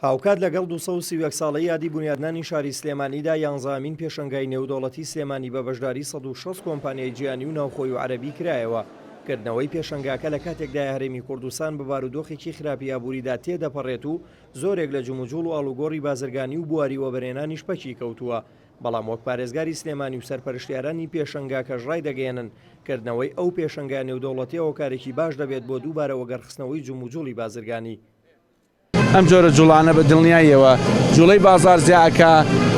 هاوکات لەگەڵ 231 ساڵەی یادی بنیادنانی شاری سلێمانیدا 11مین پێشەنگای نێودەوڵەتی سلێمانی بە بەشداری 160 کۆمپانیای جیهانی و ناوخۆی و عەرەبی کرایەوە. کردنەوەی پێشەنگاکە لە کاتێکدا هەرێمی کوردستان بە بارودۆخێکی خراپی ئابووریدا تێدەپەڕێت و زۆرێک لە جوموجوڵ و ئاڵوگۆڕی بازرگانی و بواری وەبەرهێنانیش پەچی کەوتووە. بەڵام وەک پارێزگاری سلێمانی و سەرپەرشتیارانی پێشەنگاکەش ڕای دەگەێنن کردنەوەی ئەو پێشەنگای نێودەوڵەتیەوە کارێکی باش دەبێت بۆ دووبارە وەگەڕخستنەوەی جوموجوڵی بازرگانی. ئەم جۆرە جوڵانە بە دڵنیاییەوە جوڵەی بازار زیاکە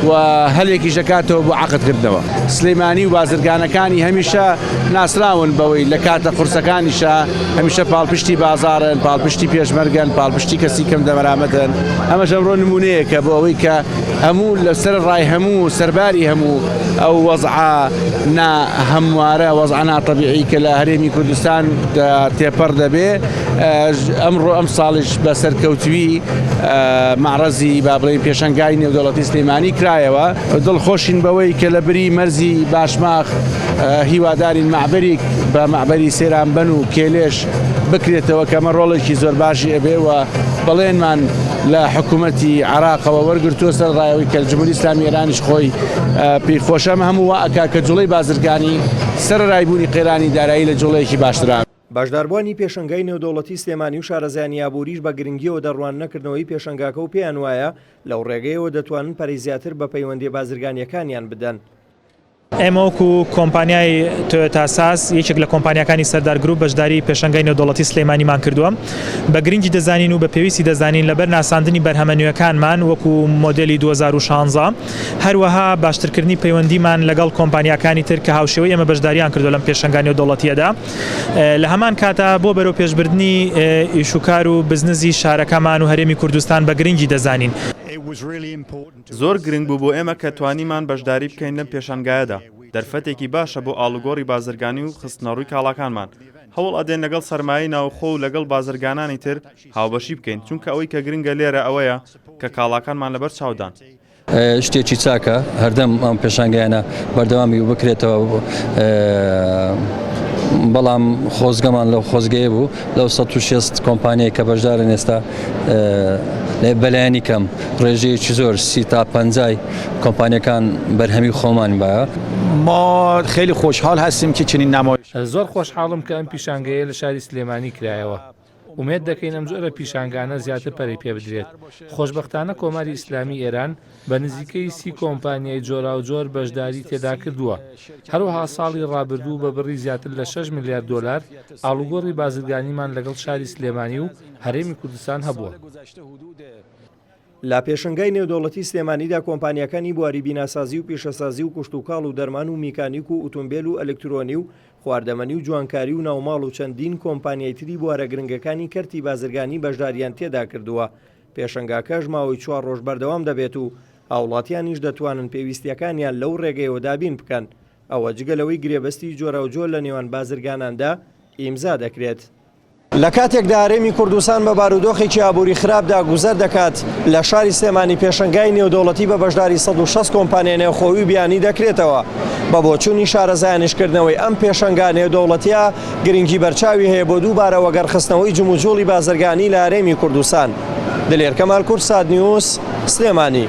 و هەلێکی ژەکاتەوە بۆ عەقدکردنەوە. سلێمانی و بازرگانەکانی هەمیشە ناسراون بەوەی لە کاتە قورسەکانیشە هەمیشە پاڵپشتی بازارن، پاڵپشتی پێشمەرگن، پاڵپشتی کەسی کەم دەمەرامەتن. ئەمەش ئەمڕۆ نمونەیەکە بۆ ئەوەی کە هەموو لەسەر ڕای هەموو سەرباری هەموو ئەو وەزعە هەموارە وەزعە ناتەبیعی کە لە هەرێمی کوردستان تێپەڕ دەبێ ئەمڕۆ ئەم ساڵیش بە سەرکەوتوی معرەزی با بڵێین پێشەنگای نێودەوڵەتی سلێمانی کرایەوە. دڵخۆشین بەوەی کە لە بری مەرزی باشماخ هیوادارین معبەرێک بە معبەری سێرانبەن و کێلێش بکرێتەوە کە ئەمە ڕۆڵێکی زۆر باشی ئەبێەوە. بەڵێنمان لە حکوومەتی عێراقەوە وەرگرتووە سەر ڕایەوەی کە جمهوری ئیسلامی ئێرانیش خۆی پێیخۆشەمە هەموو وا ئەکا کە جوڵەی بازرگانی سەرڕایبوونی قێرانی دارایی لە جوڵەیەکی باشتران. باشداربوانی پێشەنگای نێودەوڵەتی سلێمانی و شارەزایانی ئابووریش بە گرنگیەوە دەڕوان نەکردنەوەی پێشەنگاکە و پێیان وایە لەو ڕێگەیەوە دەتوانن پەرەی زیاتر بە پەیوەندی بازرگانیەکانیان بدەن. ئێمە وەکو کۆمپانیای تۆیۆتا ساز یەکێک لە کۆمپانیەکانی سەردار گروپ بەشداری پێشەنگای نێودەوڵەتی سلێمانیمان کردووە. بە گرنگی دەزانین و بە پێویستی دەزانین لەبەر ناساندنی بەرهەمە نوێیەکانمان وەکو مۆدلی 2016 هەروەها باشترکردنی پەیوەندیمان لەگەڵ کۆمپانیەکانی تر کە هاوشێوەی ئێمە بەشداریان کردو لەم پێشەنگای نێودەوڵەتیەدا. لە هەمان کاتە بۆ بەرەو پێشبردننی ئیشوکار و بزنسی شارەکەمان و هەرێمی کوردستان بە گرنگی دەزانین. زۆر گرنگ بوو بۆ ئێمە کە توانیمان بەشداری بکەین لەم پێشەنگایەدا. دەرفەتێکی باشە بۆ ئاڵوگۆڕی بازرگانی و خستنەڕووی کاڵاکانمان. هەوڵ ئەدەین لەگەڵ سەرمایی ناوخۆ و لەگەڵ بازرگانانی تر هاوبەشی بکەین چونکە ئەوەی کە گرنگە لێرە ئەوەیە کە کاڵاکانمان لەبەر چاودان. شتێکی چاکە هەردەم ئەم پێشەنگایانە بەردەوامی بکرێتەوە بەڵام خۆزگەمان لەو خۆزگەیە بوو لەو 160 کۆمپانیای کە بەشدارن ئێستا بەلایانی کەم ڕێژەیەکی زۆر 30 تا 50 کۆمپانیەکان بەرهەمی خۆمان بایە. ما خیلی خوشحال هستیم که چنین نمایش. زۆر خۆشحاڵم کە ئەم پیشانگەیە لە شاری سلێمانی کرایەوە. ومێد دەکەین ئەم جۆرە پیشانگانە زیاتر پەرەی پێ بدرێت. خۆشبەختانە کۆماری ئیسلامی ئێران بە نزیکەی 30 کۆمپانیای جۆرا و جۆر بەشداری تێدا کردووە. هەروەها ساڵی ڕابردوو بە بڕی زیاتر لە 6 میلیارد دلار ئاڵوگۆڕی بازرگانیمان لەگەڵ شاری سلێمانی و هەرێمی کوردستان هەبووە. لا پێشەنگای نێودەوڵەتی سلێمانیدا کۆمپانیەکانی بواری بیناسازی و پیشەسازی و کشتوکاڵ و دەرمان و میکانیک و ئۆتۆمبیل و ئەلکترۆنی و خواردەمەنی و جوانکاری و ناوماڵ و چەندین کۆمپانیای تری بوارە گرنگەکانی کەرتی بازرگانی بەشداریان تێدا کردووە. پێشەنگاکەش ماوەی 4 ڕۆژ بەردەوام دەبێت و هاوڵاتیانیش دەتوانن پێویستیەکانیان لەو ڕێگەیەوە دابین بکەن. ئەوە جگەلەوەی گرێبەستی جۆرە و جۆر لە نێوان بازرگاناندا ئیمزا دەکرێت. لە کاتێکدا هەرێمی کوردستان بە بارودۆخێکی ئابووری خراپدا گوزەر دەکات لە شاری سلێمانی پێشەنگای نێودەوڵەتی بە بەشداری 160 کۆمپانیای نێوخۆوی بیانی دەکرێتەوە. بە بۆچوونی شارەزایانیشکردنەوەی ئەم پێشەنگا نێودەوڵەتیە گرنگی بەرچاوی هەیە بۆ دووبارە وەگەڕخستنەوەی جوموجوڵی بازرگانی لە هەرێمی کوردستان. دلێر کەمال کورد، ساد نیوز، سلێمانی.